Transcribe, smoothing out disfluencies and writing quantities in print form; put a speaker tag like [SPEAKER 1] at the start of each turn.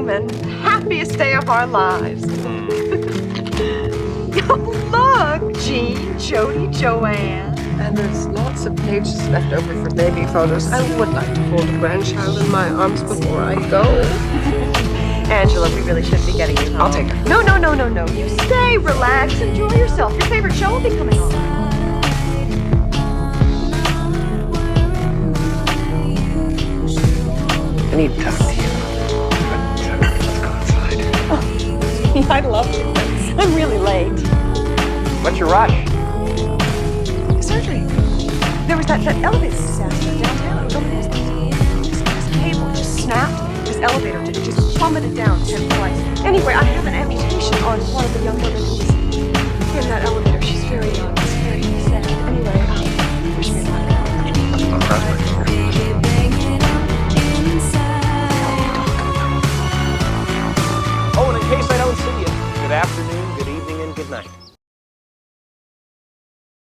[SPEAKER 1] Truman. Happiest day of our lives. Oh, look, Jean, Jody, Joanne.
[SPEAKER 2] And there's lots of pages left over for baby photos. I would like to hold a grandchild in my arms before I go.
[SPEAKER 1] Angela, we really should be getting you home.
[SPEAKER 2] I'll take her.
[SPEAKER 1] No. You stay, relax, enjoy yourself. Your favorite show will be coming on.
[SPEAKER 2] I need to talk to you. But let's go outside.
[SPEAKER 1] Oh, I'd love to, but I'm really late.
[SPEAKER 3] What's your rush?
[SPEAKER 1] Surgery. There was that elevator disaster downtown. This cable just snapped. This elevator just plummeted down 10 flights. Anyway, I have an amputation on one of the young women who was in that elevator. She's very young. It's very sad. Anyway, wish me luck.
[SPEAKER 3] I'll cross my fingers. Oh, and in case I don't see you, good afternoon, good evening, and good night.